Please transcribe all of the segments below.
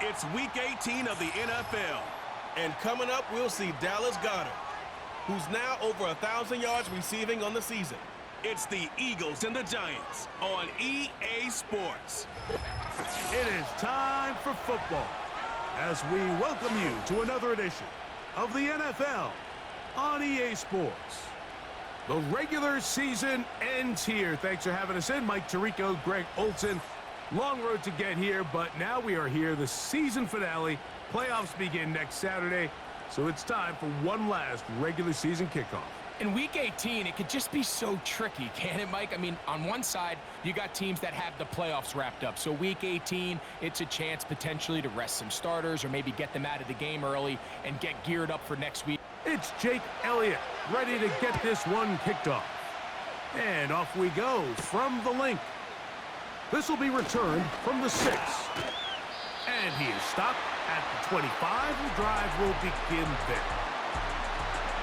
It's Week 18 of the NFL. And coming up, we'll see Dallas Goedert, who's now over 1,000 yards receiving on the season. It's the Eagles and the Giants on EA Sports. It is time for football as we welcome you to another edition of the NFL on EA Sports. The regular season ends here. Thanks for having us in. Mike Tirico, Greg Olson. Long road to get here, but now we are here. The season finale. Playoffs begin next Saturday, so it's time for one last regular season kickoff. In Week 18, it could just be so tricky, can't it, Mike? I mean, on one side, you got teams that have the playoffs wrapped up. So Week 18, it's a chance potentially to rest some starters or maybe get them out of the game early and get geared up for next week. It's Jake Elliott ready to get this one kicked off. And off we go from the link. This will be returned from the 6. And he is stopped at the 25. The drive will begin there.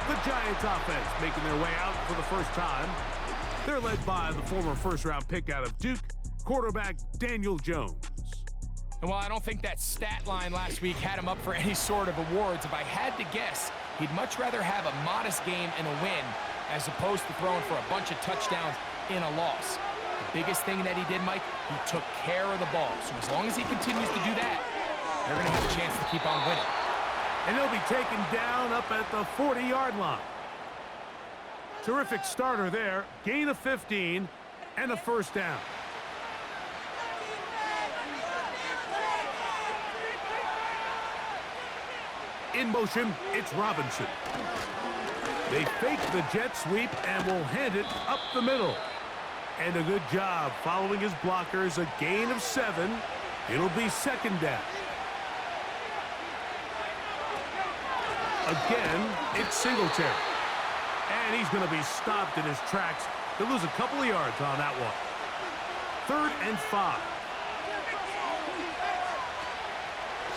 The Giants offense making their way out for the first time. They're led by the former first-round pick out of Duke, quarterback Daniel Jones. And while I don't think that stat line last week had him up for any sort of awards, if I had to guess, he'd much rather have a modest game and a win as opposed to throwing for a bunch of touchdowns in a loss. The biggest thing that he did, Mike, he took care of the ball. So as long as he continues to do that, they're going to have a chance to keep on winning. And he'll be taken down up at the 40-yard line. Terrific starter there. Gain of 15 and a first down. In motion, it's Robinson. They fake the jet sweep and will hand it up the middle. And a good job following his blockers. A gain of 7. It'll be second down. Again, it's Singletary. And he's going to be stopped in his tracks. He'll lose a couple of yards on that one. 3rd and 5.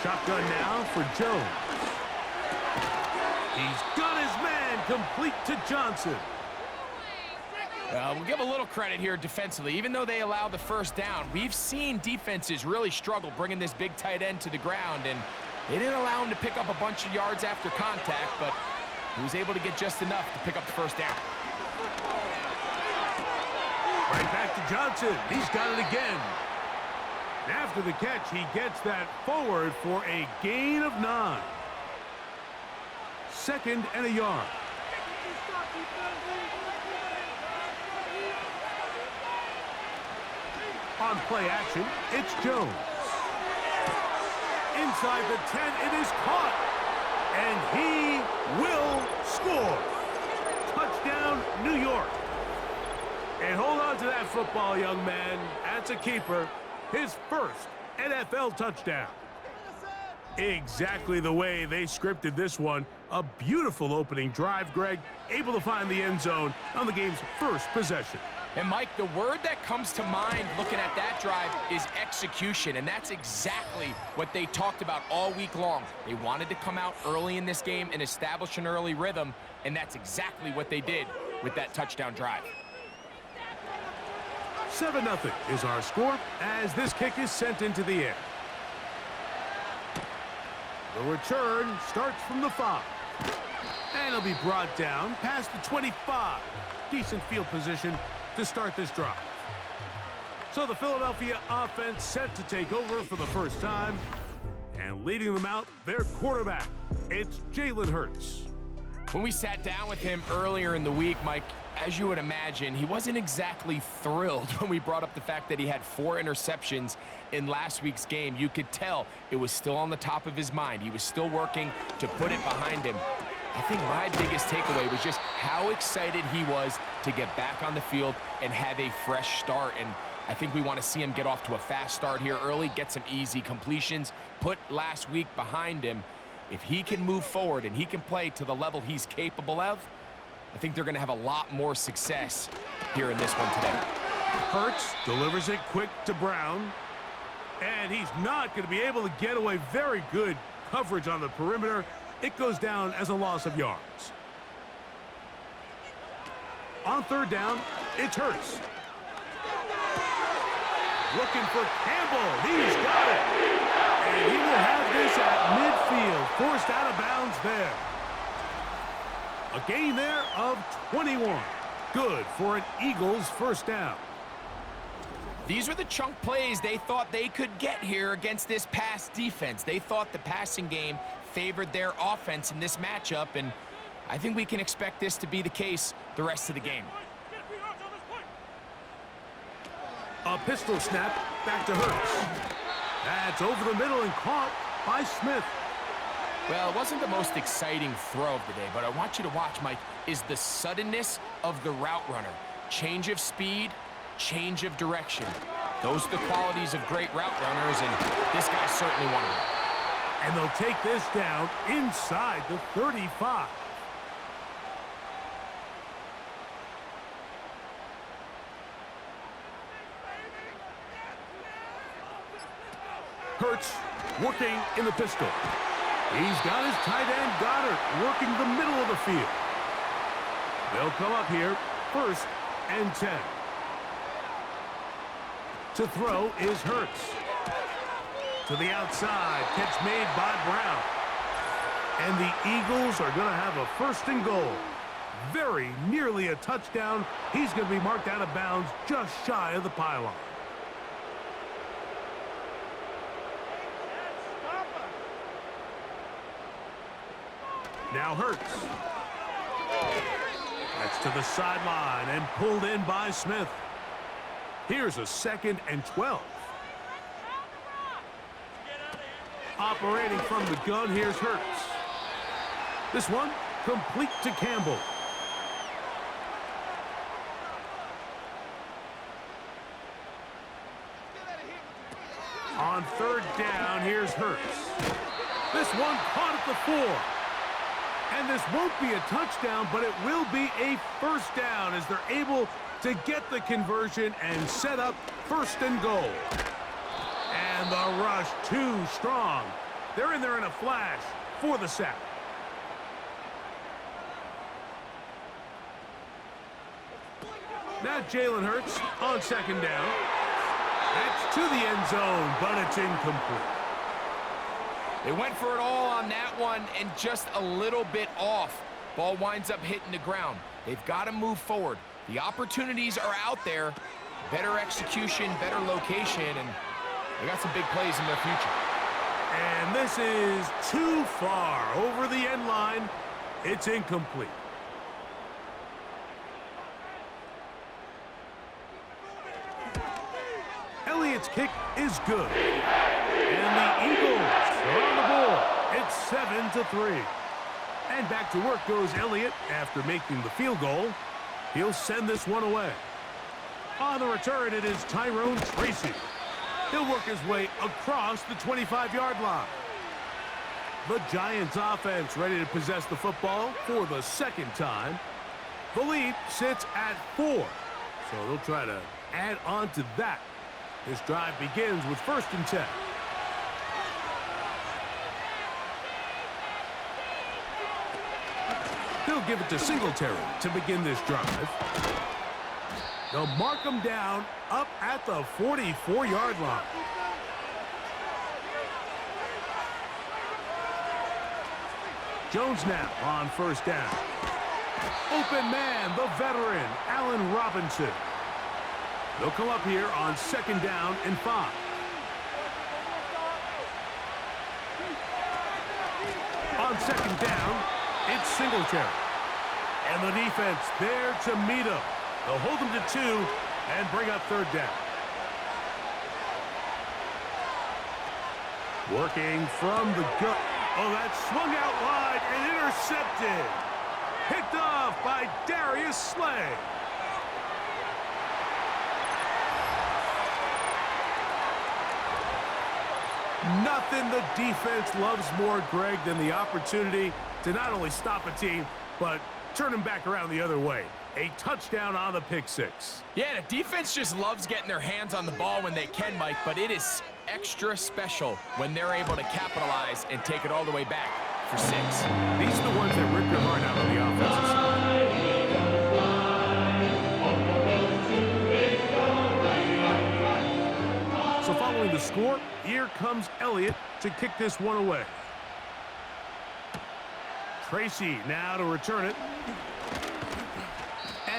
Shotgun now for Jones. He's got his man complete to Johnson. We'll give a little credit here defensively. Even though they allowed the first down, we've seen defenses really struggle bringing this big tight end to the ground, and they didn't allow him to pick up a bunch of yards after contact, but he was able to get just enough to pick up the first down. Right back to Johnson. He's got it again. And after the catch, he gets that forward for a gain of 9. 2nd and a yard. On play action, it's Jones. Inside the 10, it is caught. And he will score. Touchdown, New York. And hold on to that football, young man. That's a keeper. His first NFL touchdown. Exactly the way they scripted this one. A beautiful opening drive, Greg. Able to find the end zone on the game's first possession. And, Mike, the word that comes to mind looking at that drive is execution, and that's exactly what they talked about all week long. They wanted to come out early in this game and establish an early rhythm, and that's exactly what they did with that touchdown drive. 7-0 is our score as this kick is sent into the air. The return starts from the 5. And it'll be brought down past the 25. Decent field position to start this drive. So the Philadelphia offense set to take over for the first time. And leading them out, their quarterback. It's Jalen Hurts. When we sat down with him earlier in the week, Mike, as you would imagine, he wasn't exactly thrilled when we brought up the fact that he had 4 interceptions in last week's game. You could tell it was still on the top of his mind. He was still working to put it behind him. I think my biggest takeaway was just how excited he was to get back on the field and have a fresh start. And I think we want to see him get off to a fast start here early, get some easy completions, put last week behind him. If he can move forward and he can play to the level he's capable of, I think they're going to have a lot more success here in this one today. Hurts delivers it quick to Brown. And he's not going to be able to get away. Very good coverage on the perimeter. It goes down as a loss of yards. On 3rd down, it's Hurts. Looking for Campbell. He's got it. And he will have 21. Good for an Eagles first down. These were the chunk plays they thought they could get here against this pass defense. They thought the passing game favored their offense in this matchup, and I think we can expect this to be the case the rest of the game. A pistol snap back to Hurts. That's over the middle and caught by Smith. Well, it wasn't the most exciting throw of the day, but I want you to watch, Mike, is the suddenness of the route runner. Change of speed, change of direction. Those are the qualities of great route runners, and this guy's certainly one of them. And they'll take this down inside the 35. Hurts working in the pistol. He's got his tight end Goddard working the middle of the field. They'll come up here, 1st and 10. To throw is Hurts. To the outside, catch made by Brown. And the Eagles are going to have a 1st and goal. Very nearly a touchdown. He's going to be marked out of bounds just shy of the pylon. Now Hurts. That's to the sideline and pulled in by Smith. Here's a 2nd and 12. Operating from the gun, here's Hurts. This one complete to Campbell. On 3rd down, here's Hurts. This one caught at the 4. And this won't be a touchdown, but it will be a 1st down as they're able to get the conversion and set up 1st and goal. And the rush too strong. They're in there in a flash for the sack. Now Jalen Hurts on 2nd down. That's to the end zone, but it's incomplete. They went for it all on that one and just a little bit off. Ball winds up hitting the ground. They've got to move forward. The opportunities are out there. Better execution, better location, and they got some big plays in their future. And this is too far over the end line. It's incomplete. Elliott's kick is good. And the Eagles are on the board. It's 7-3. And back to work goes Elliott after making the field goal. He'll send this one away. On the return, it is Tyrone Tracy. He'll work his way across the 25-yard line. The Giants offense ready to possess the football for the 2nd time. The lead sits at 4. So they'll try to add on to that. This drive begins with 1st and 10. He'll give it to Singletary to begin this drive. They'll mark him down up at the 44-yard line. Jones now on 1st down. Open man, the veteran, Allen Robinson. They'll come up here on 2nd down and 5. On 2nd down, it's Singletary. And the defense there to meet him. They'll hold him to 2 and bring up 3rd down. Working from the gut. Oh, that swung out wide and intercepted. Picked off by Darius Slay. Nothing the defense loves more, Greg, than the opportunity to not only stop a team, but turn them back around the other way. A touchdown on the pick 6. Yeah, the defense just loves getting their hands on the ball when they can, Mike, but it is extra special when they're able to capitalize and take it all the way back for 6. These are the ones that rip your heart out on the offensive side. So following the score, here comes Elliott to kick this one away. Tracy now to return it.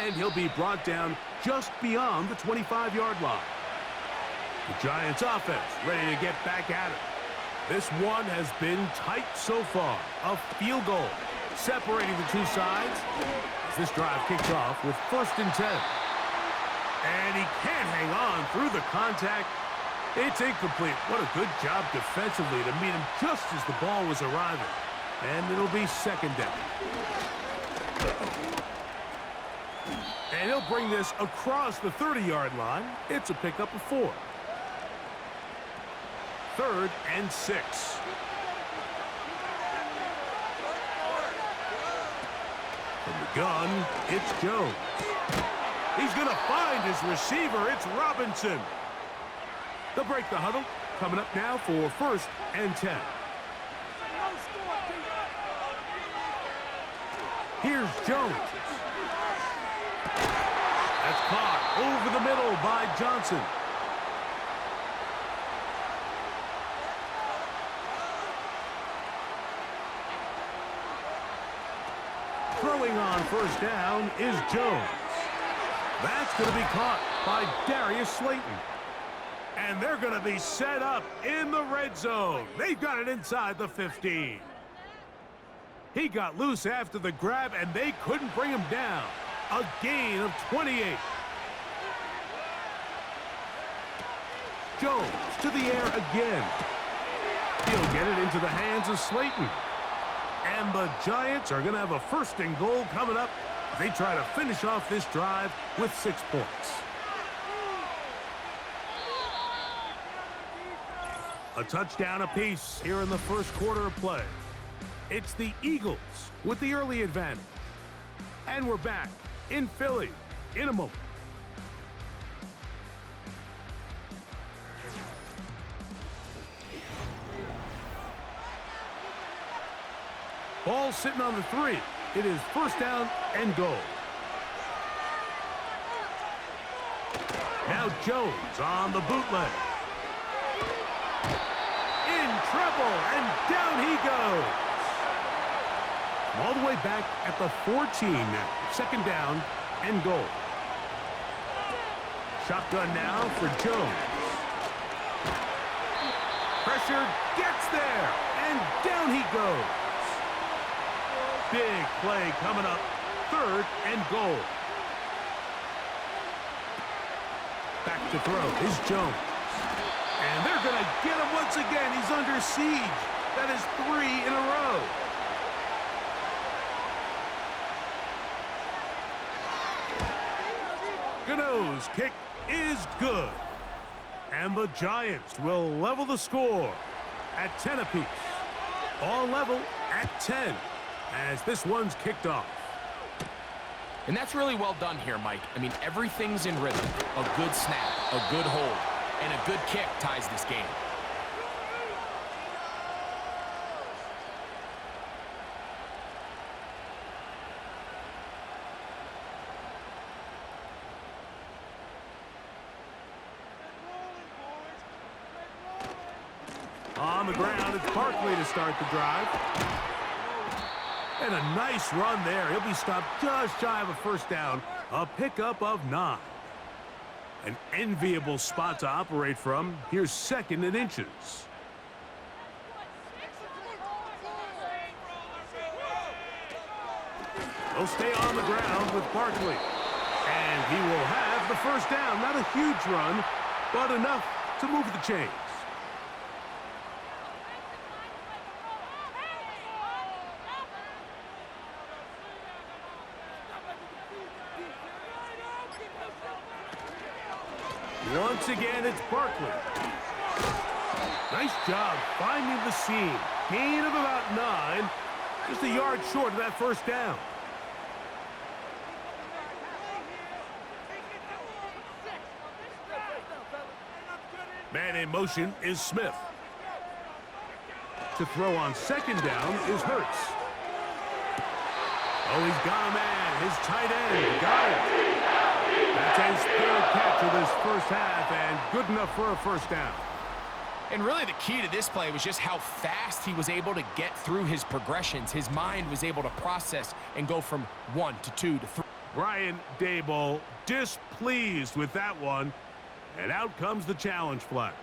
And he'll be brought down just beyond the 25-yard line. The Giants offense ready to get back at it. This one has been tight so far. A field goal separating the two sides as this drive kicks off with 1st and 10. And he can't hang on through the contact. It's incomplete. What a good job defensively to meet him just as the ball was arriving. And it'll be 2nd down. And he'll bring this across the 30-yard line. It's a pickup of 4. 3rd and 6. From the gun, it's Jones. He's going to find his receiver. It's Robinson. They'll break the huddle. Coming up now for 1st and 10. Here's Jones. That's caught over the middle by Johnson. Throwing on 1st down is Jones. That's going to be caught by Darius Slayton. And they're going to be set up in the red zone. They've got it inside the 15. He got loose after the grab, and they couldn't bring him down. A gain of 28. Jones to the air again. He'll get it into the hands of Slayton. And the Giants are going to have a 1st and goal coming up. They try to finish off this drive with 6 points. A touchdown apiece here in the 1st quarter of play. It's the Eagles with the early advantage. And we're back in Philly in a moment. Ball sitting on the 3. It is 1st down and goal. Now Jones on the bootleg. In trouble, and down he goes. All the way back at the 14 now. 2nd down and goal. Shotgun now for Jones. Pressure gets there, and down he goes. Big play coming up. 3rd and goal. Back to throw is Jones. And they're going to get him once again. He's under siege. That is 3 in a row. Gano's kick is good. And the Giants will level the score at 10 apiece. All level at 10 as this one's kicked off. And that's really well done here, Mike. I mean, everything's in rhythm. A good snap, a good hold, and a good kick ties this game. On the ground, it's Barkley to start the drive. And a nice run there. He'll be stopped just shy of a 1st down. A pickup of 9. An enviable spot to operate from. Here's 2nd and inches. They'll stay on the ground with Barkley. And he will have the 1st down. Not a huge run, but enough to move the chains. Once again, it's Barkley. Nice job finding the seam. Gain of about 9. Just a yard short of that 1st down. Man in motion is Smith. To throw on 2nd down is Hurts. Oh, he's got a man. His tight end got it. That's his 3rd catch of this 1st half, and good enough for a 1st down. And really the key to this play was just how fast he was able to get through his progressions. His mind was able to process and go from 1 to 2 to 3. Brian Daboll displeased with that one. And out comes the challenge flag.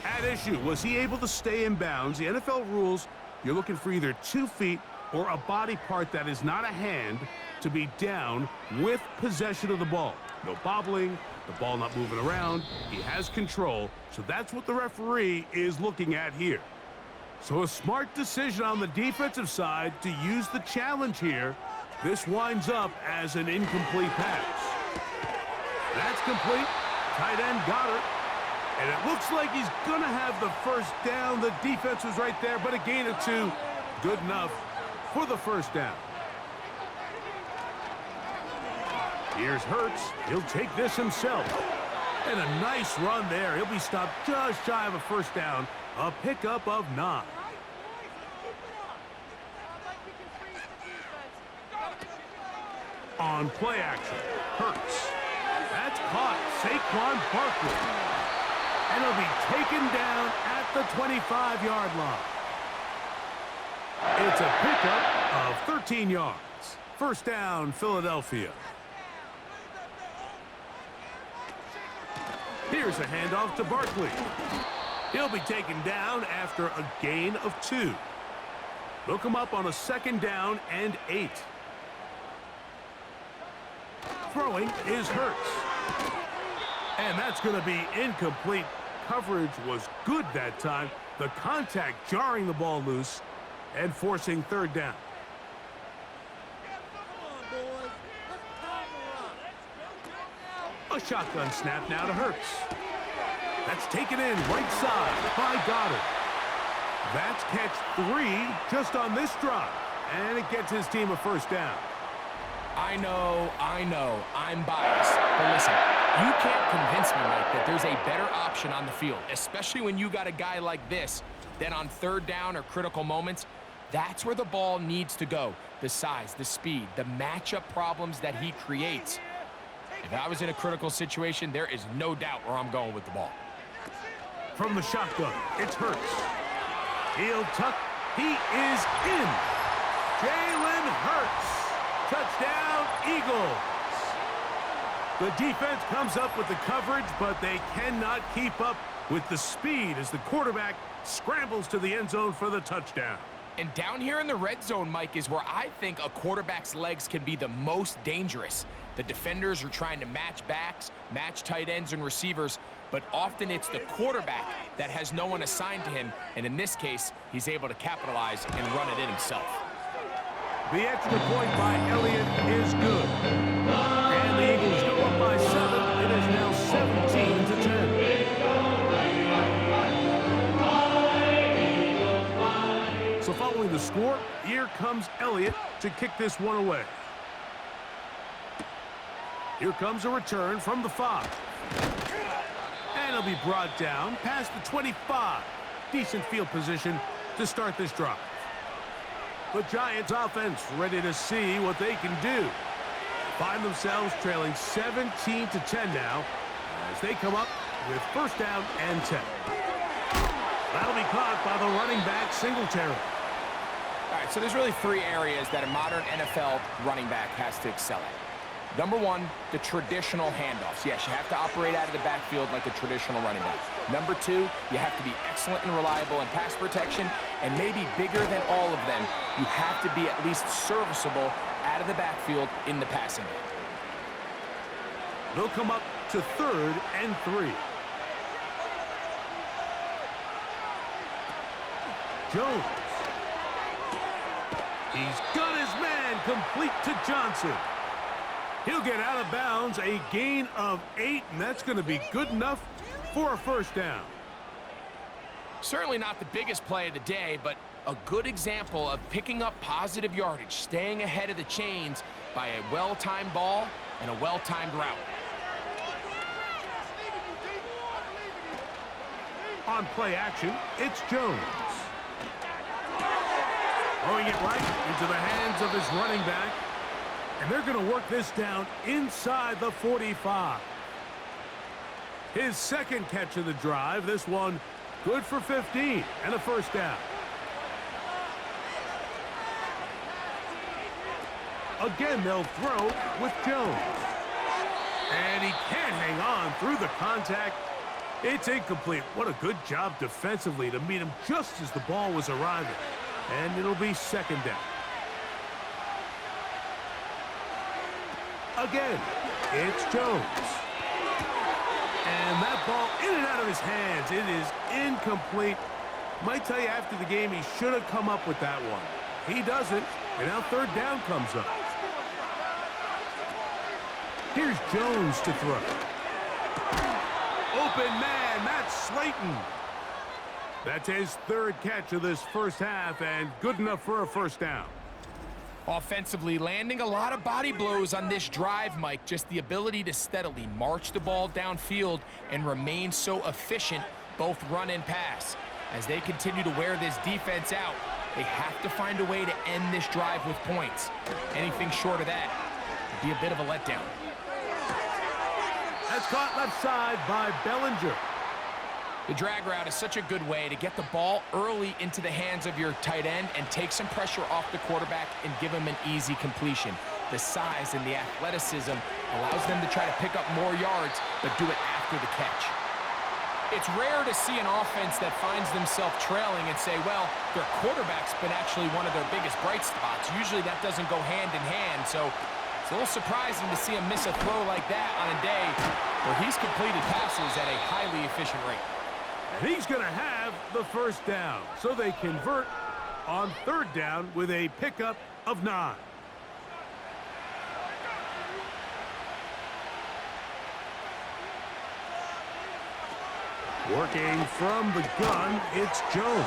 At issue, was he able to stay in bounds? The NFL rules, you're looking for either 2 feet or a body part that is not a hand to be down with possession of the ball. No bobbling, the ball not moving around. He has control, so that's what the referee is looking at here. So a smart decision on the defensive side to use the challenge here. This winds up as an incomplete pass. That's complete. Tight end got it. And it looks like he's going to have the first down. The defense was right there, but a gain of 2. Good enough for the first down. Here's Hurts. He'll take this himself. And a nice run there. He'll be stopped just shy of a first down. A pickup of 9. On play action, Hurts. That's caught. Saquon Barkley. And he'll be taken down at the 25-yard line. It's a pickup of 13 yards. First down, Philadelphia. Here's a handoff to Barkley. He'll be taken down after a gain of 2. They'll come up on a second down and 8. Throwing is Hurts. And that's going to be incomplete. Coverage was good that time. The contact jarring the ball loose and forcing third down. A shotgun snap now to Hurts. That's taken in right side by Goddard. That's catch 3 just on this drive. And it gets his team a first down. I know, I'm biased. But listen, you can't convince me, Mike, that there's a better option on the field, especially when you got a guy like this, than on third down or critical moments. That's where the ball needs to go. The size, the speed, the matchup problems that he creates. If I was in a critical situation, there is no doubt where I'm going with the ball. From the shotgun, it's Hurts. Heel tuck. He is in. Jalen Hurts. Touchdown, Eagles. The defense comes up with the coverage, but they cannot keep up with the speed as the quarterback scrambles to the end zone for the touchdown. And down here in the red zone, Mike, is where I think a quarterback's legs can be the most dangerous. The defenders are trying to match backs, match tight ends and receivers, but often it's the quarterback that has no one assigned to him, and in this case, he's able to capitalize and run it in himself. The extra point by Elliott is good. And the Eagles go up by 7. It is now 17-10. So following the score, here comes Elliott to kick this one away. Here comes a return from the 5. And he'll be brought down past the 25. Decent field position to start this drive. The Giants offense ready to see what they can do. Find themselves trailing 17-10 now as they come up with first down and 10. That'll be caught by the running back, Singletary. All right, so there's really 3 areas that a modern NFL running back has to excel at. Number 1, the traditional handoffs. Yes, you have to operate out of the backfield like a traditional running back. Number 2, you have to be excellent and reliable in pass protection, and maybe bigger than all of them, you have to be at least serviceable out of the backfield in the passing game. They'll come up to third and 3. Jones. He's got his man complete to Johnson. He'll get out of bounds, a gain of 8, and that's going to be good enough for a first down. Certainly not the biggest play of the day, but a good example of picking up positive yardage, staying ahead of the chains by a well-timed ball and a well-timed route. On play action, it's Jones. Throwing it right into the hands of his running back. And they're going to work this down inside the 45. His second catch of the drive. This one good for 15 and a first down. Again, they'll throw with Jones. And he can't hang on through the contact. It's incomplete. What a good job defensively to meet him just as the ball was arriving. And it'll be second down. Again, it's Jones. And that ball in and out of his hands. It is incomplete. Might tell you after the game he should have come up with that one. He doesn't, and now third down comes up. Here's Jones to throw. Open man, that's Slayton. That's his third catch of this first half, and good enough for a first down. Offensively, landing a lot of body blows on this drive, Mike. Just the ability to steadily march the ball downfield and remain so efficient, both run and pass. As they continue to wear this defense out, they have to find a way to end this drive with points. Anything short of that would be a bit of a letdown. That's caught left side by Bellinger. The drag route is such a good way to get the ball early into the hands of your tight end and take some pressure off the quarterback and give him an easy completion. The size and the athleticism allows them to try to pick up more yards, but do it after the catch. It's rare to see an offense that finds themselves trailing and say, well, their quarterback's been actually one of their biggest bright spots. Usually that doesn't go hand in hand, so it's a little surprising to see him miss a throw like that on a day where he's completed passes at a highly efficient rate. And he's going to have the first down, so they convert on third down with a pickup of 9. Working from the gun, it's Jones.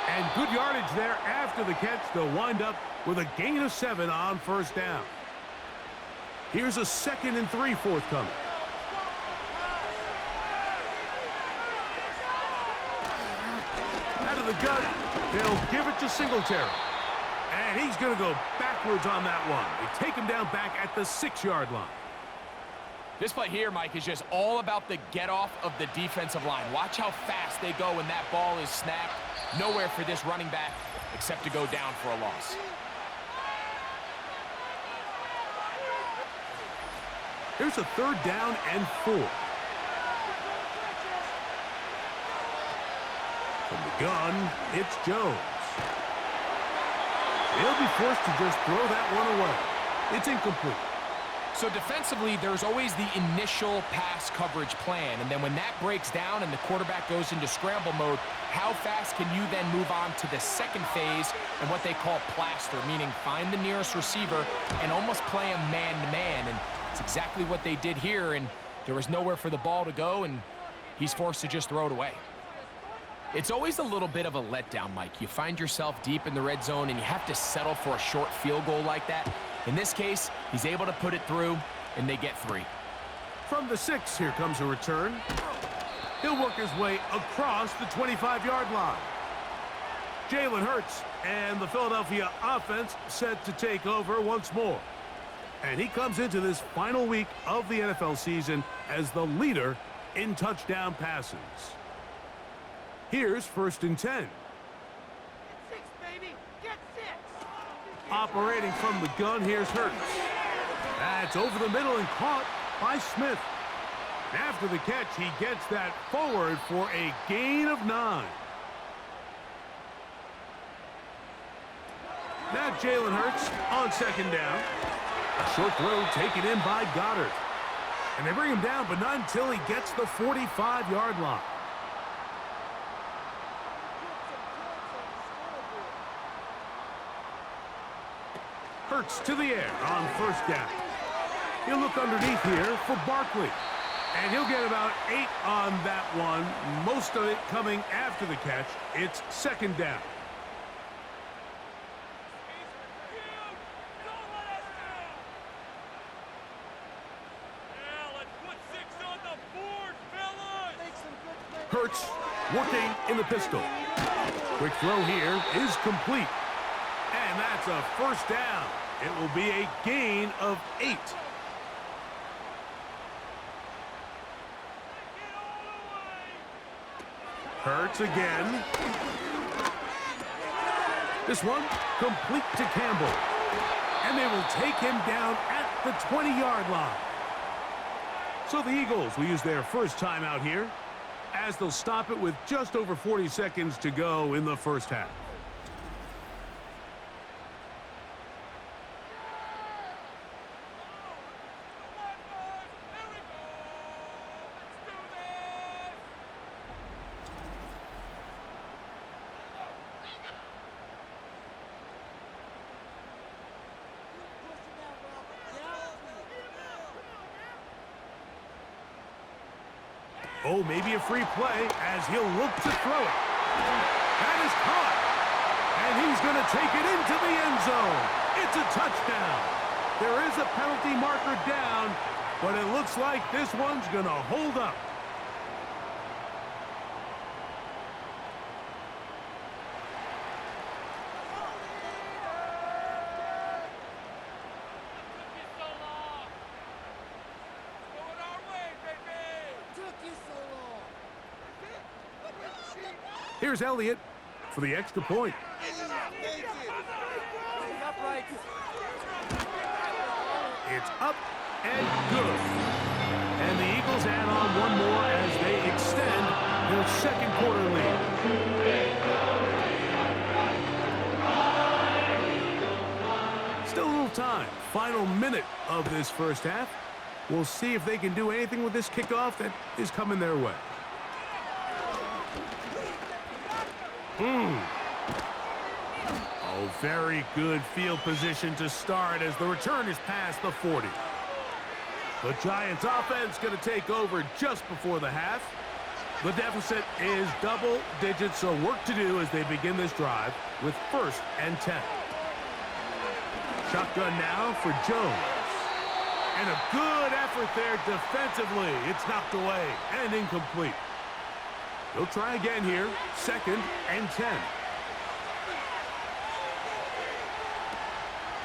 And good yardage there after the catch. They'll wind up with a gain of 7 on first down. Here's a 2nd and 3 forthcoming. Out of the gun, they'll give it to Singletary. And he's going to go backwards on that one. They take him down back at the 6-yard line. This play here, Mike, is just all about the get-off of the defensive line. Watch how fast they go when that ball is snapped. Nowhere for this running back except to go down for a loss. Here's a 3rd down and 4. From the gun, it's Jones. He'll be forced to just throw that one away. It's incomplete. So defensively, there's always the initial pass coverage plan, and then when that breaks down and the quarterback goes into scramble mode, how fast can you then move on to the second phase and what they call plaster, meaning find the nearest receiver and almost play him man-to-man, and it's exactly what they did here, and there was nowhere for the ball to go, and he's forced to just throw it away. It's always a little bit of a letdown, Mike. You find yourself deep in the red zone, and you have to settle for a short field goal like that. In this case, he's able to put it through, and they get 3. From the 6, here comes a return. He'll work his way across the 25-yard line. Jalen Hurts and the Philadelphia offense set to take over once more. And he comes into this final week of the NFL season as the leader in touchdown passes. Here's 1st and 10. Get 6, baby! Get 6! Operating from the gun, here's Hurts. That's over the middle and caught by Smith. After the catch, he gets that forward for a gain of 9. Now Jalen Hurts on 2nd down. A short throw taken in by Goddard. And they bring him down, but not until he gets the 45-yard line. Hurts to the air on 1st down. He'll look underneath here for Barkley. And he'll get about 8 on that one, most of it coming after the catch. It's 2nd down. Hurts working in the pistol. Quick throw here is complete. And that's a 1st down. It will be a gain of 8. Hurts again. This one complete to Campbell. and they will take him down at the 20-yard line. So the Eagles will use their first timeout here, as they'll stop it with just over 40 seconds to go in the first half. Oh, maybe a free play as he'll look to throw it. That is caught. And he's going to take it into the end zone. It's a touchdown. There is a penalty marker down, but it looks like this one's going to hold up. Here's Elliott for the extra point. It's up and good. And the Eagles add on one more as they extend their second quarter lead. Still a little time. Final minute of this first half. We'll see if they can do anything with this kickoff that is coming their way. Oh, very good field position to start as the return is past the 40. The Giants offense going to take over just before the half. The deficit is double digits, so work to do as they begin this drive with 1st and 10. Shotgun now for Jones. And a good effort there defensively. It's knocked away and incomplete. They'll try again here, 2nd and 10.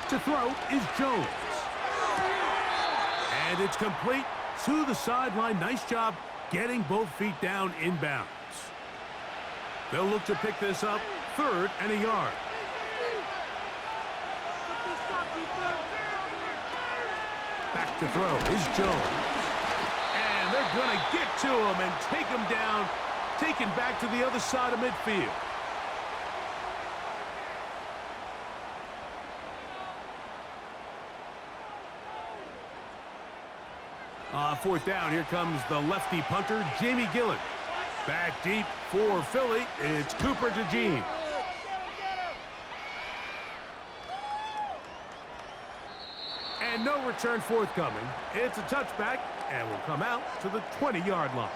To throw is Jones. And it's complete to the sideline. Nice job getting both feet down inbounds. They'll look to pick this up, 3rd and a yard. Back to throw is Jones. And they're going to get to him and take him down. Taken back to the other side of midfield. 4th down, here comes the lefty punter, Jamie Gillen. Back deep for Philly, it's Cooper to Gene. And no return forthcoming. It's a touchback, and will come out to the 20-yard line.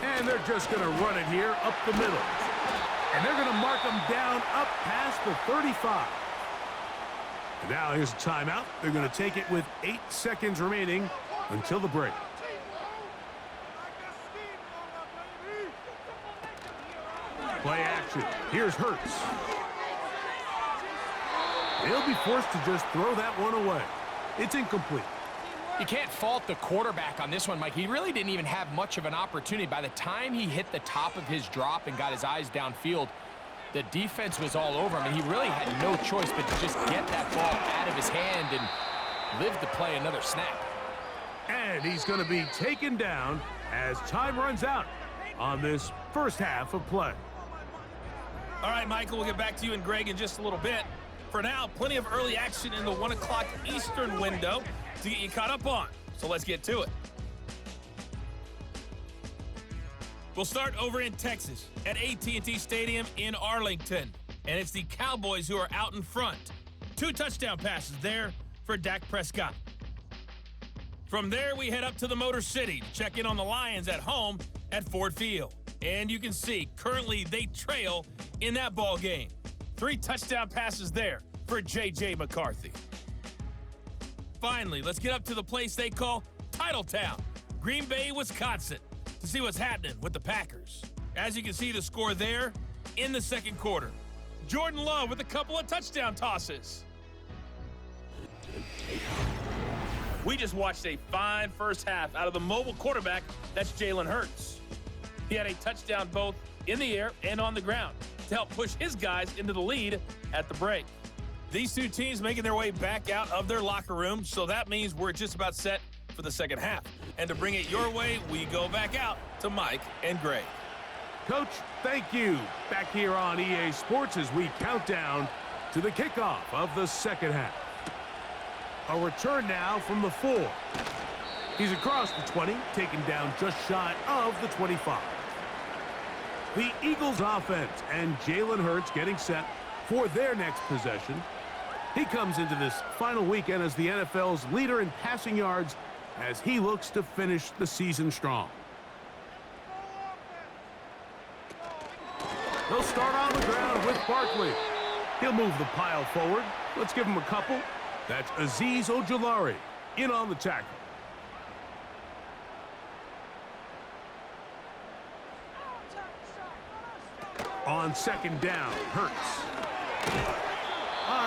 And they're just going to run it here up the middle. And they're going to mark them down up past the 35. And now here's a timeout. They're going to take it with 8 seconds remaining until the break. Play action. Here's Hurts. They'll be forced to just throw that one away. It's incomplete. You can't fault the quarterback on this one, Mike. He really didn't even have much of an opportunity. By the time he hit the top of his drop and got his eyes downfield, the defense was all over him, and he really had no choice but to just get that ball out of his hand and live to play another snap. And he's going to be taken down as time runs out on this first half of play. All right, Michael, we'll get back to you and Greg in just a little bit. For now, plenty of early action in the 1 o'clock Eastern window to get you caught up on. So let's get to it. We'll start over in Texas at AT&T Stadium in Arlington. And it's the Cowboys who are out in front. 2 touchdown passes there for Dak Prescott. From there, we head up to the Motor City to check in on the Lions at home at Ford Field. And you can see, currently they trail in that ball game. 3 touchdown passes there for J.J. McCarthy. Finally, let's get up to the place they call Titletown, Green Bay, Wisconsin, to see what's happening with the Packers. As you can see, the score there in the second quarter. Jordan Love with a couple of touchdown tosses. We just watched a fine first half out of the mobile quarterback, that's Jalen Hurts. He had a touchdown both in the air and on the ground. to help push his guys into the lead at the break. These two teams making their way back out of their locker room, so that means we're just about set for the second half. And to bring it your way, we go back out to Mike and Greg. Coach, thank you. Back here on EA Sports as we count down to the kickoff of the second half. A return now from the 4. He's across the 20, taken down just shy of the 25. The Eagles offense and Jalen Hurts getting set for their next possession. He comes into this final weekend as the NFL's leader in passing yards as he looks to finish the season strong. They'll start on the ground with Barkley. He'll move the pile forward. Let's give him a couple. That's Azeez Ojulari in on the tackle. On second down, Hurts.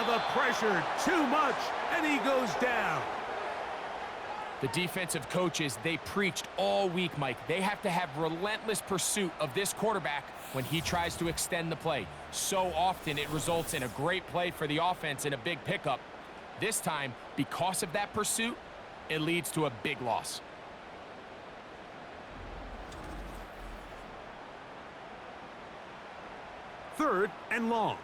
The pressure, too much, and he goes down. The defensive coaches, they preached all week, Mike. They have to have relentless pursuit of this quarterback when he tries to extend the play. So often it results in a great play for the offense and a big pickup. This time, because of that pursuit, it leads to a big loss. Third and long.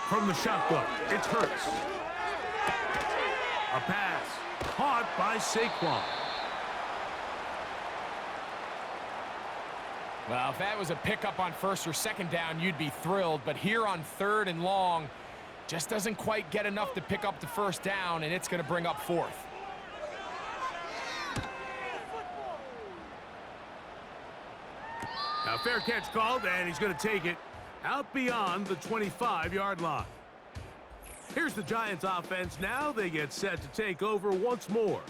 From the shotgun, it's Hurts. A pass caught by Saquon. Well, if that was a pickup on first or second down, you'd be thrilled. But here on third and long, just doesn't quite get enough to pick up the first down, and it's going to bring up fourth. Now, fair catch called, and he's going to take it out beyond the 25-yard line. Here's the Giants offense. Now they get set to take over once more.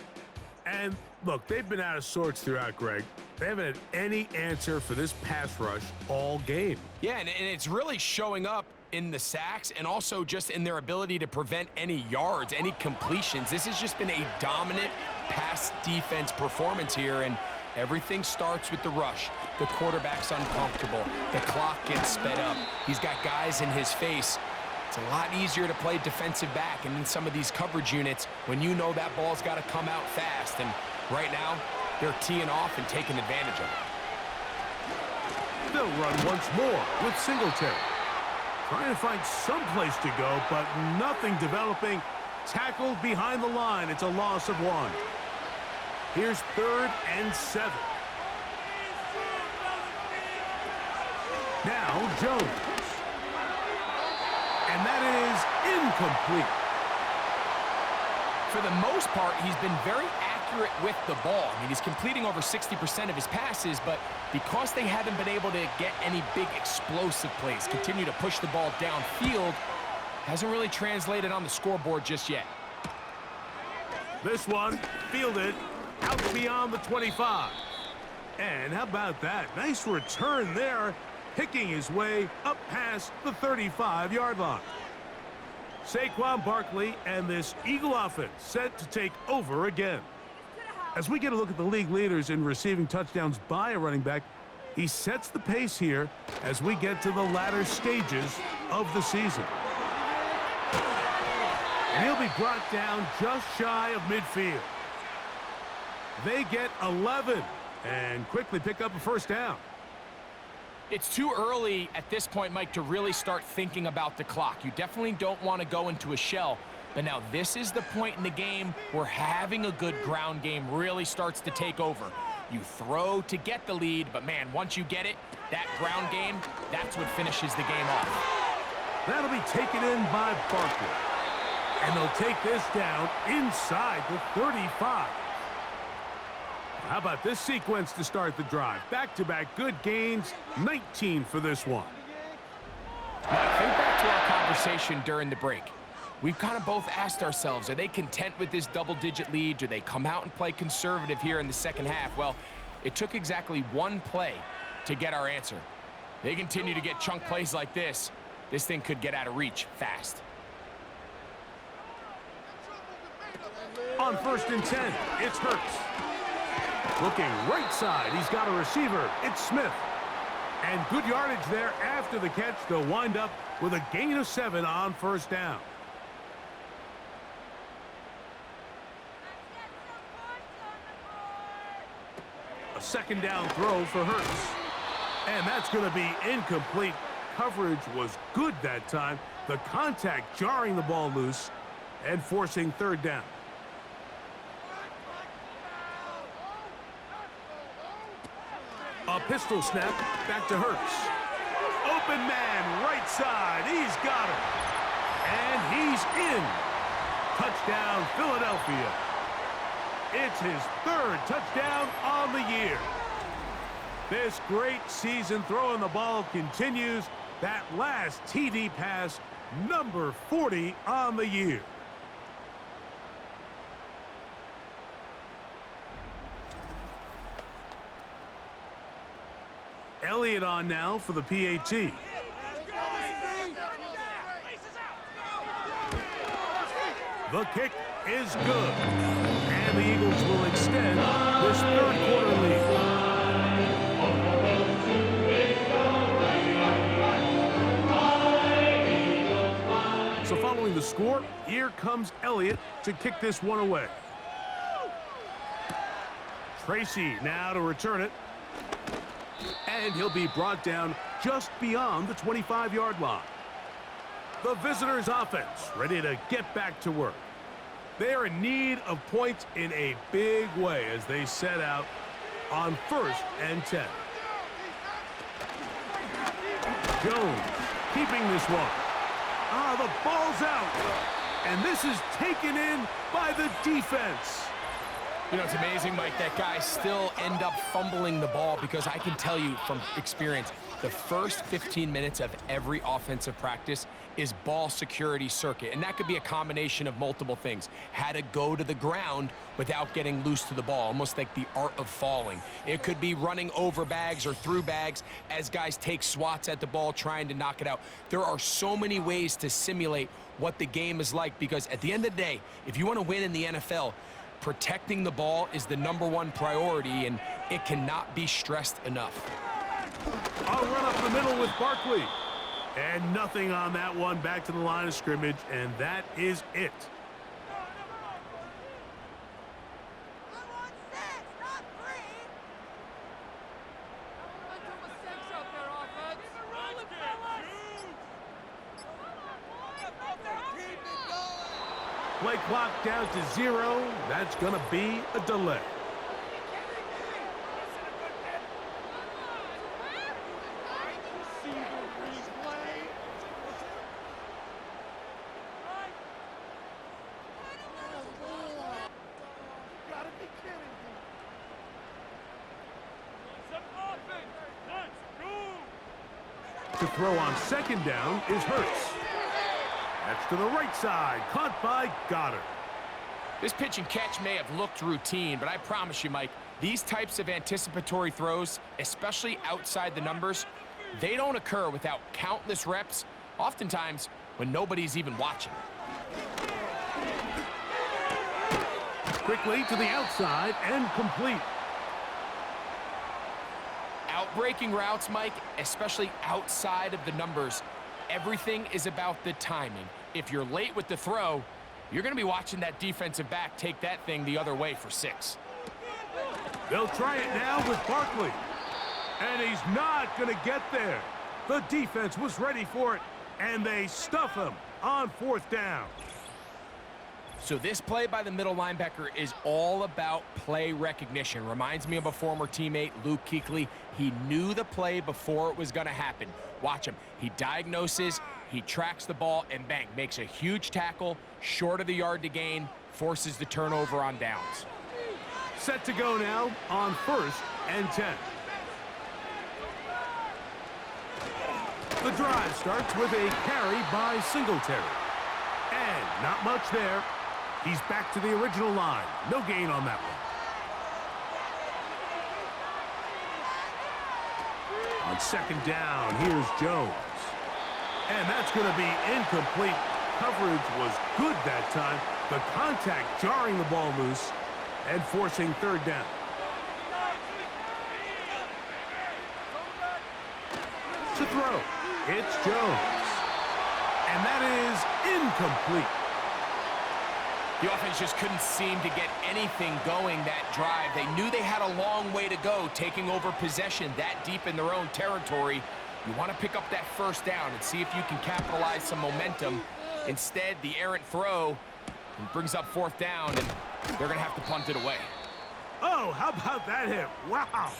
And look, they've been out of sorts throughout, Greg. They haven't had any answer for this pass rush all game. Yeah, and it's really showing up in the sacks and also just in their ability to prevent any yards, any completions. This has just been a dominant pass defense performance here, and everything starts with the rush. The quarterback's uncomfortable. The clock gets sped up. He's got guys in his face. It's a lot easier to play defensive back and in some of these coverage units when you know that ball's got to come out fast. And right now, they're teeing off and taking advantage of it. They'll run once more with Singletary. Trying to find some place to go, but nothing developing. Tackled behind the line. It's a loss of 1. Here's 3rd and 7. Now Jones. And that is incomplete. For the most part, he's been very accurate with the ball. I mean, he's completing over 60% of his passes, but because they haven't been able to get any big explosive plays, continue to push the ball downfield, hasn't really translated on the scoreboard just yet. This one fielded out beyond the 25. And how about that? Nice return there, picking his way up past the 35-yard line. Saquon Barkley and this Eagle offense set to take over again. As we get a look at the league leaders in receiving touchdowns by a running back, he sets the pace here as we get to the latter stages of the season. And he'll be brought down just shy of midfield. They get 11 and quickly pick up a first down. It's too early at this point, Mike, to really start thinking about the clock. You definitely don't want to go into a shell. But now this is the point in the game where having a good ground game really starts to take over. You throw to get the lead, but man, once you get it, that ground game, that's what finishes the game off. That'll be taken in by Barkley. And they'll take this down inside the 35. How about this sequence to start the drive? Back-to-back good gains, 19 for this one. Now, think back to our conversation during the break. We've kind of both asked ourselves, are they content with this double-digit lead? Do they come out and play conservative here in the second half? Well, it took exactly one play to get our answer. They continue to get chunk plays like this. This thing could get out of reach fast. On 1st and 10, it's Hurts. Looking right side, he's got a receiver. It's Smith. And good yardage there after the catch. They'll wind up with a gain of 7 on 1st down. A 2nd down throw for Hurts. And that's going to be incomplete. Coverage was good that time. The contact jarring the ball loose and forcing 3rd down. A pistol snap back to Hurts. Open man, right side. He's got it. And he's in. Touchdown, Philadelphia. It's his 3rd touchdown on the year. This great season throwing the ball continues. That last TD pass, number 40 on the year. Elliott on now for the PAT. The kick is good. And the Eagles will extend this 3rd quarter lead. So following the score, here comes Elliott to kick this one away. Tracy now to return it. And he'll be brought down just beyond the 25-yard line. The visitors' offense ready to get back to work. They're in need of points in a big way as they set out on 1st and 10. Jones keeping this one. The ball's out. And this is taken in by the defense. You know, it's amazing, Mike, that guys still end up fumbling the ball because I can tell you from experience, the first 15 minutes of every offensive practice is ball security circuit. And that could be a combination of multiple things. How to go to the ground without getting loose to the ball, almost like the art of falling. It could be running over bags or through bags as guys take swats at the ball trying to knock it out. There are so many ways to simulate what the game is like because at the end of the day, if you want to win in the NFL, protecting the ball is the #1 priority, and it cannot be stressed enough. I'll run up the middle with Barkley. And nothing on that one, back to the line of scrimmage, and that is it. Play clock down to 0. That's going to be a delay. To throw on 2nd down is Hurts. That's to the right side, caught by Goddard. This pitch and catch may have looked routine, but I promise you, Mike, these types of anticipatory throws, especially outside the numbers, they don't occur without countless reps, oftentimes when nobody's even watching. Quickly to the outside and complete. Outbreaking routes, Mike, especially outside of the numbers, everything is about the timing. If you're late with the throw, you're going to be watching that defensive back take that thing the other way for 6. They'll try it now with Barkley. And he's not going to get there. The defense was ready for it, and they stuff him on 4th down. So this play by the middle linebacker is all about play recognition. Reminds me of a former teammate, Luke Kuechly. He knew the play before it was going to happen. Watch him. He diagnoses, he tracks the ball, and bang, makes a huge tackle, short of the yard to gain, forces the turnover on downs. Set to go now on 1st and 10. The drive starts with a carry by Singletary. And not much there. He's back to the original line. No gain on that one. On 2nd down, here's Jones. And that's going to be incomplete. Coverage was good that time. The contact jarring the ball loose and forcing third down. To throw, it's Jones. And that is incomplete. The offense just couldn't seem to get anything going that drive. They knew they had a long way to go, taking over possession that deep in their own territory. You want to pick up that first down and see if you can capitalize some momentum. Instead, the errant throw brings up fourth down, and they're going to have to punt it away. Oh, how about that hit? Wow.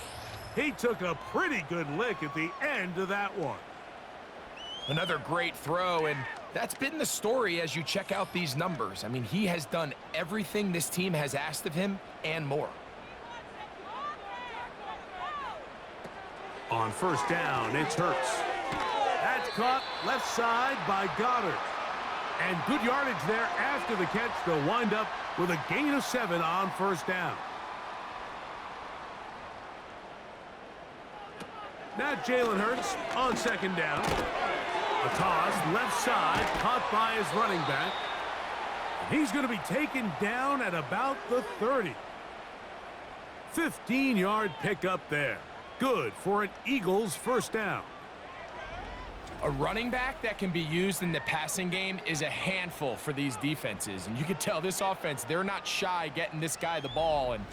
He took a pretty good lick at the end of that one. Another great throw, and that's been the story as you check out these numbers. I mean, he has done everything this team has asked of him and more. On first down, it's Hurts. That's caught left side by Goddard. And good yardage there after the catch. They'll wind up with a gain of 7 on first down. Now Jalen Hurts on second down. A toss left side caught by his running back. He's going to be taken down at about the 30. 15-yard pickup there. Good for an Eagles first down. A running back that can be used in the passing game is a handful for these defenses. And you can tell this offense, they're not shy getting this guy the ball. And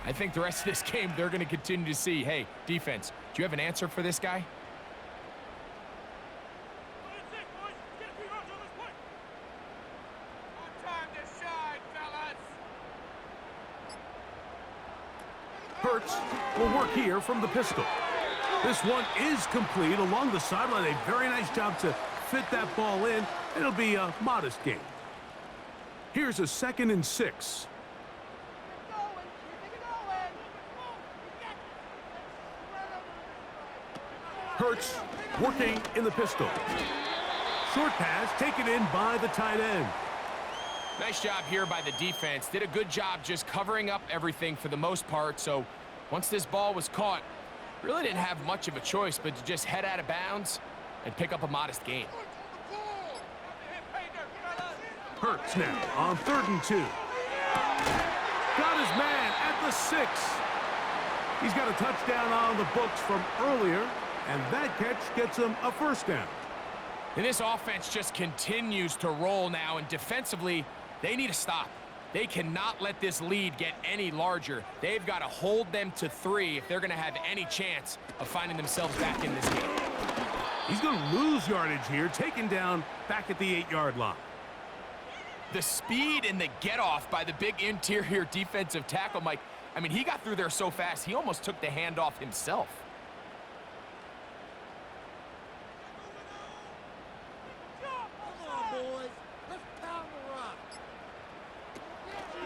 I think the rest of this game, they're going to continue to see, hey, defense, do you have an answer for this guy? Hurts will work here from the pistol. This one is complete along the sideline. A very nice job to fit that ball in. It'll be a modest gain. Here's a 2nd and 6. Hurts working in the pistol. Short pass taken in by the tight end. Nice job here by the defense. Did a good job just covering up everything for the most part. So once this ball was caught, really didn't have much of a choice but to just head out of bounds and pick up a modest gain. Hurts now on 3rd and 2. Got his man at the 6. He's got a touchdown on the books from earlier, and that catch gets him a first down. And this offense just continues to roll now, and defensively, they need to stop. They cannot let this lead get any larger. They've got to hold them to 3 if they're going to have any chance of finding themselves back in this game. He's going to lose yardage here, taken down back at the 8-yard line. The speed and the get-off by the big interior defensive tackle, Mike, I mean, he got through there so fast, he almost took the handoff himself.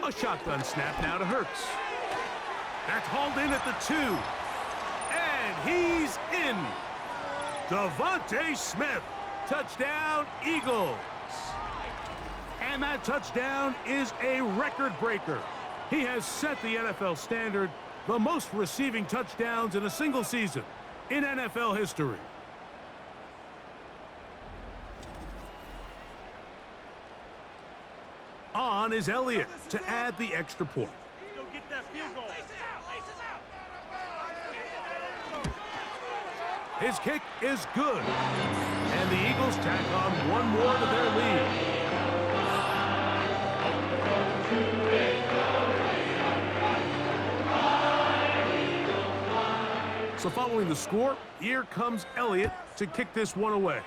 A shotgun snap now to Hurts. That's hauled in at the 2. And he's in. Devontae Smith. Touchdown, Eagles. And that touchdown is a record breaker. He has set the NFL standard, the most receiving touchdowns in a single season in NFL history. On is Elliott to add the extra point. His kick is good. And the Eagles tack on one more to their lead. So following the score, here comes Elliott to kick this one away.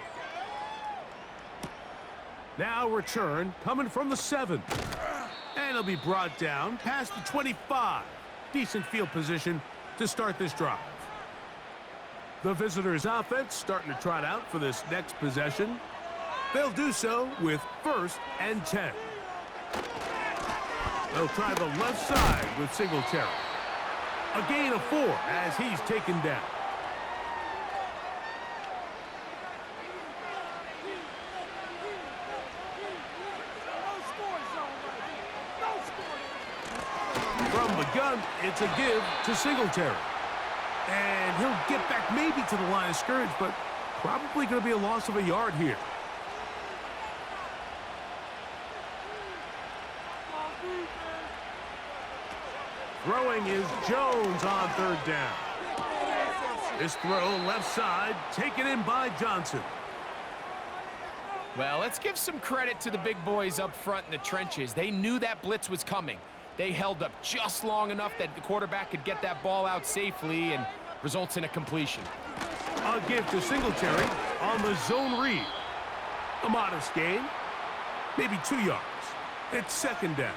Now return coming from the 7. And he'll be brought down past the 25. Decent field position to start this drive. The visitors' offense starting to trot out for this next possession. They'll do so with 1st and 10. They'll try the left side with Singletary. A gain of 4 as he's taken down. From the gun, it's a give to Singletary. And he'll get back maybe to the line of scrimmage, but probably going to be a loss of a yard here. Throwing is Jones on third down. This throw left side taken in by Johnson. Well, let's give some credit to the big boys up front in the trenches. They knew that blitz was coming. They held up just long enough that the quarterback could get that ball out safely and results in a completion. A give to Singletary on the zone read. A modest gain, maybe 2 yards. It's second down.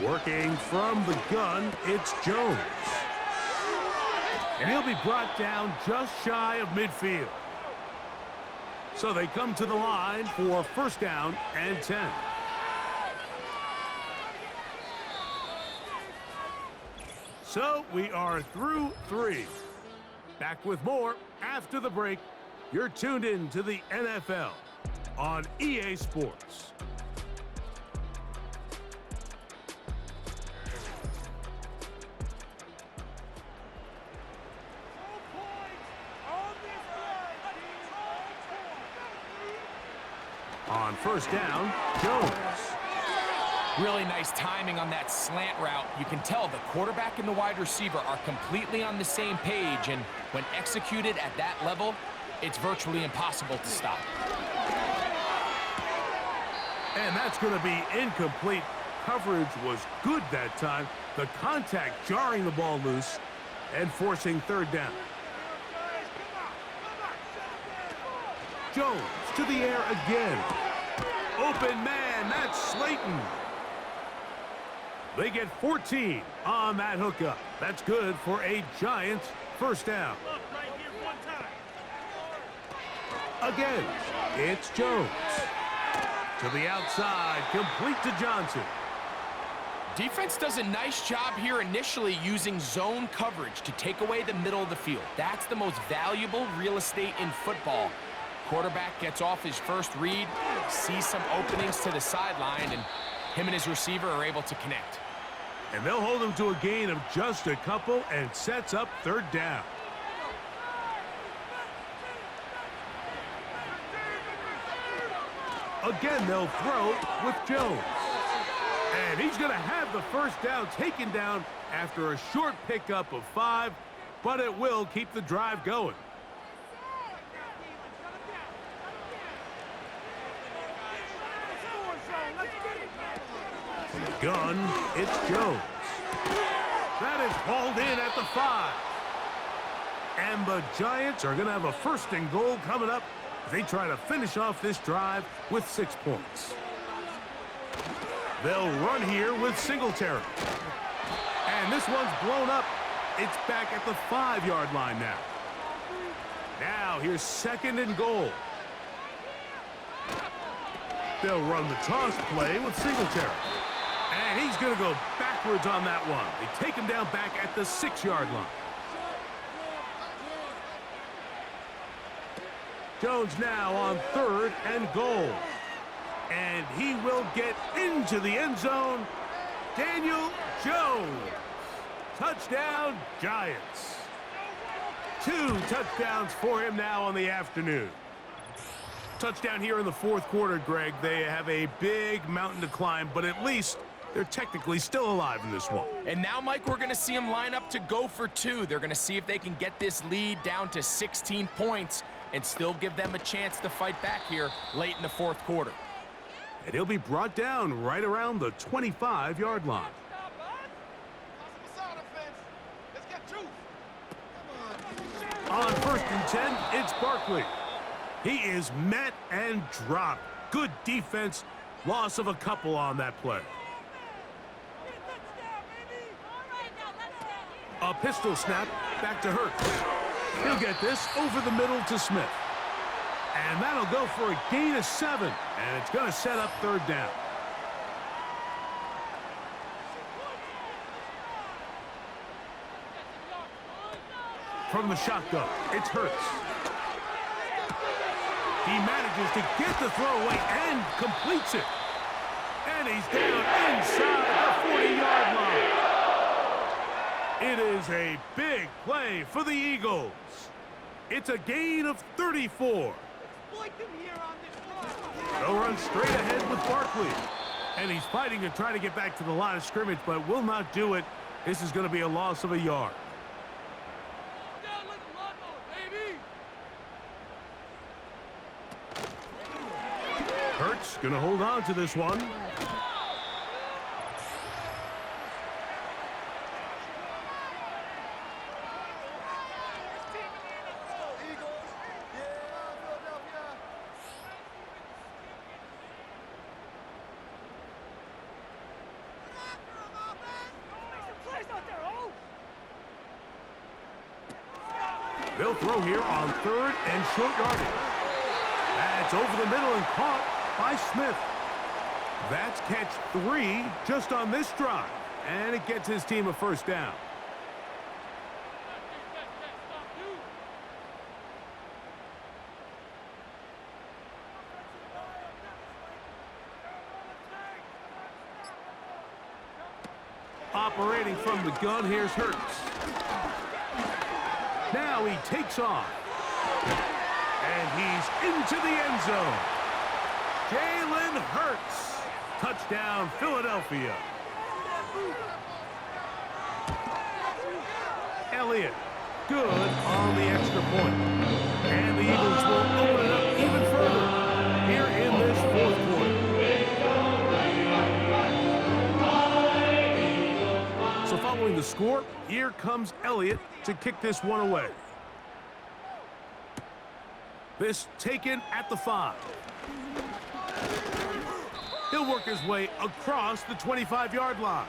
Working from the gun, it's Jones. And he'll be brought down just shy of midfield. So they come to the line for first down and 10. So we are through 3. Back with more after the break. You're tuned in to the NFL on EA Sports. On first down, Jones. Really nice timing on that slant route. You can tell the quarterback and the wide receiver are completely on the same page, and when executed at that level, it's virtually impossible to stop. And that's going to be incomplete. Coverage was good that time. The contact jarring the ball loose and forcing third down. Jones to the air again. Open man, that's Slayton. They get 14 on that hookup. That's good for a Giants first down. Again, it's Jones. To the outside, complete to Johnson. Defense does a nice job here initially using zone coverage to take away the middle of the field. That's the most valuable real estate in football. Quarterback gets off his first read, sees some openings to the sideline, and him and his receiver are able to connect. And they'll hold him to a gain of just a couple and sets up third down. Again, they'll throw with Jones. And he's going to have the first down taken down after a short pickup of 5, but it will keep the drive going. Gun, it's Jones. That is hauled in at the 5. And the Giants are going to have a first and goal coming up as they try to finish off this drive with 6 points. They'll run here with Singletary. And this one's blown up. It's back at the 5-yard line now. Now here's second and goal. They'll run the toss play with Singletary. And he's going to go backwards on that one. They take him down back at the 6-yard line. Jones now on third and goal. And he will get into the end zone. Daniel Jones. Touchdown, Giants. 2 touchdowns for him now on the afternoon. Touchdown here in the fourth quarter, Greg. They have a big mountain to climb, but at least they're technically still alive in this one. And now, Mike, we're going to see them line up to go for 2. They're going to see if they can get this lead down to 16 points and still give them a chance to fight back here late in the fourth quarter. And he'll be brought down right around the 25-yard line. On first and 10, it's Barkley. He is met and dropped. Good defense. Loss of a couple on that play. A pistol snap back to Hurts. He'll get this over the middle to Smith. And that'll go for a gain of 7. And it's going to set up third down. From the shotgun, it's Hurts. He manages to get the throw away and completes it. And he's down inside the 40-yard line. It is a big play for the Eagles. It's a gain of 34. Exploit them here on this run. They'll run straight ahead with Barkley. And he's fighting to try to get back to the line of scrimmage, but will not do it. This is going to be a loss of a yard. Down like a lawnmower, baby. Hurts going to hold on to this one. They'll throw here on 3rd and short yardage. That's over the middle and caught by Smith. That's catch 3 just on this drive. And it gets his team a first down. Operating from the gun, here's Hurts. Now he takes off. And he's into the end zone. Jalen Hurts. Touchdown, Philadelphia. Elliott, good on the extra point. And the Eagles will open it up even further here in this fourth quarter. So following the score, here comes Elliott to kick this one away. This taken at the 5. He'll work his way across the 25-yard line.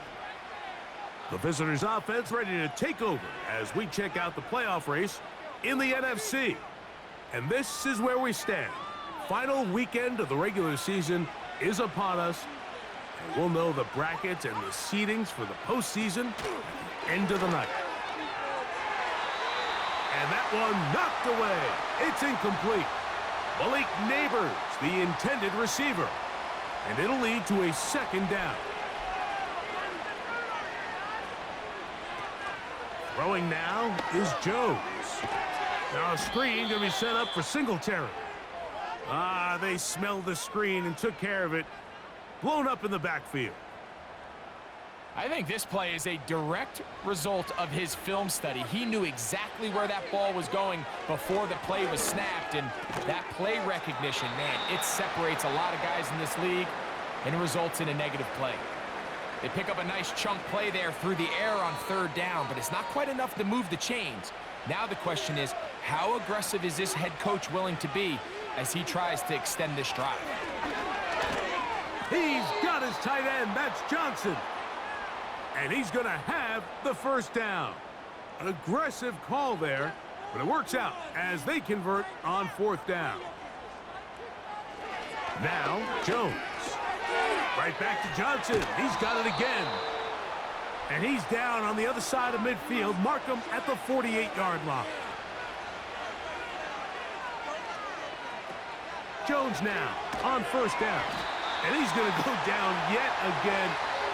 The visitors' offense ready to take over as we check out the playoff race in the NFC. And this is where we stand. Final weekend of the regular season is upon us. And we'll know the brackets and the seedings for the postseason at the end of the night. And that one knocked away. It's incomplete. Malik Neighbors, the intended receiver. And it'll lead to a second down. Throwing now is Jones. Now a screen going to be set up for Singletary. They smelled the screen and took care of it. Blown up in the backfield. I think this play is a direct result of his film study. He knew exactly where that ball was going before the play was snapped, and that play recognition, man, it separates a lot of guys in this league, and it results in a negative play. They pick up a nice chunk play there through the air on 3rd down, but it's not quite enough to move the chains. Now the question is, how aggressive is this head coach willing to be as he tries to extend this drive? He's got his tight end. That's Johnson. And he's going to have the first down. An aggressive call there, but it works out as they convert on 4th down. Now, Jones. Right back to Johnson. He's got it again. And he's down on the other side of midfield. Mark him at the 48-yard line. Jones now on 1st down. And he's going to go down yet again.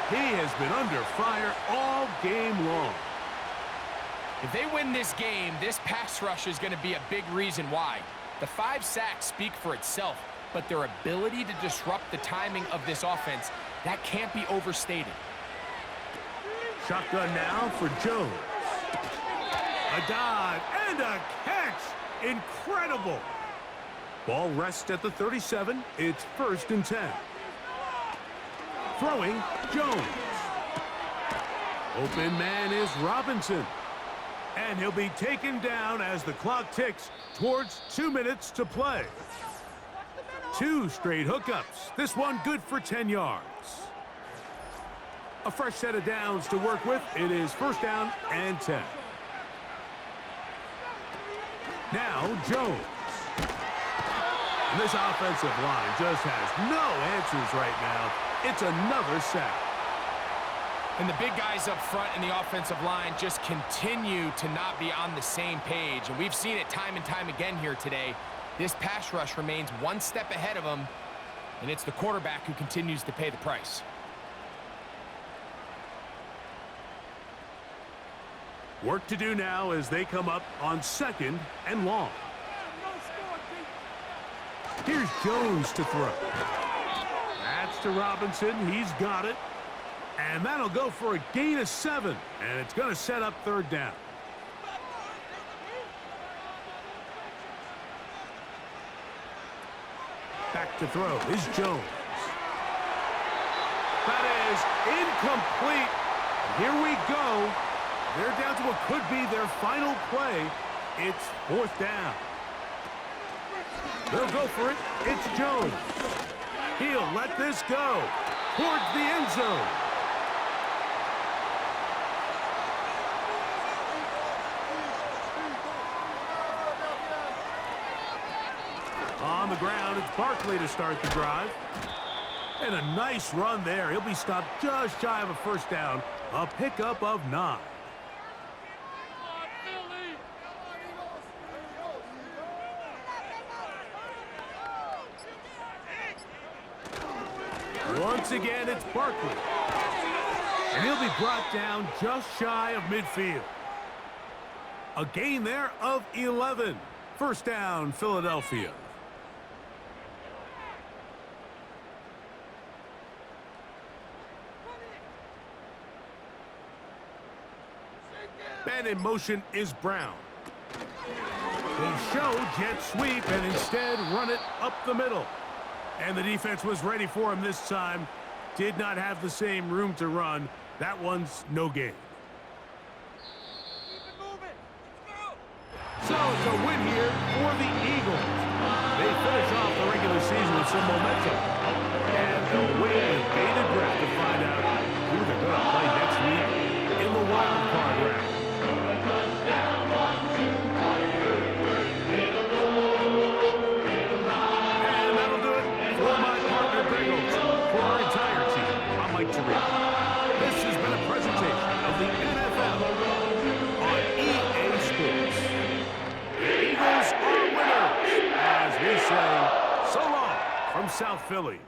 He has been under fire all game long. If they win this game, this pass rush is going to be a big reason why. The 5 sacks speak for itself, but their ability to disrupt the timing of this offense, that can't be overstated. Shotgun now for Jones. A dive and a catch. Incredible. Ball rests at the 37. It's 1st and 10. Throwing, Jones. Open man is Robinson. And he'll be taken down as the clock ticks towards 2 minutes to play. 2 straight hookups. This one good for 10 yards. A fresh set of downs to work with. It is 1st down and 10. Now, Jones. And this offensive line just has no answers right now. It's another sack. And the big guys up front in the offensive line just continue to not be on the same page. And we've seen it time and time again here today. This pass rush remains one step ahead of them, and it's the quarterback who continues to pay the price. Work to do now as they come up on 2nd and long. No score, Pete. Here's Jones to throw. That's to Robinson. He's got it. And that'll go for a gain of 7. And it's going to set up 3rd down. Back to throw is Jones. That is incomplete. And here we go. They're down to what could be their final play. It's 4th down. They'll go for it. It's Jones. He'll let this go towards the end zone. On the ground, it's Barkley to start the drive. And a nice run there. He'll be stopped just shy of a 1st down. A pickup of 9. Once again, it's Barkley. And he'll be brought down just shy of midfield. A gain there of 11. 1st down, Philadelphia. And in motion is Brown. They show jet sweep and instead run it up the middle. And the defense was ready for him this time. Did not have the same room to run. That one's no gain. Keep it moving. Let's go. So it's a win here for the Eagles. They finish off the regular season with some momentum. And they'll wait with bated breath to find out who they're going to play next week in the wild card round. This has been a presentation of the NFL on EA Sports. The Eagles are winners, as we say, so long from South Philly.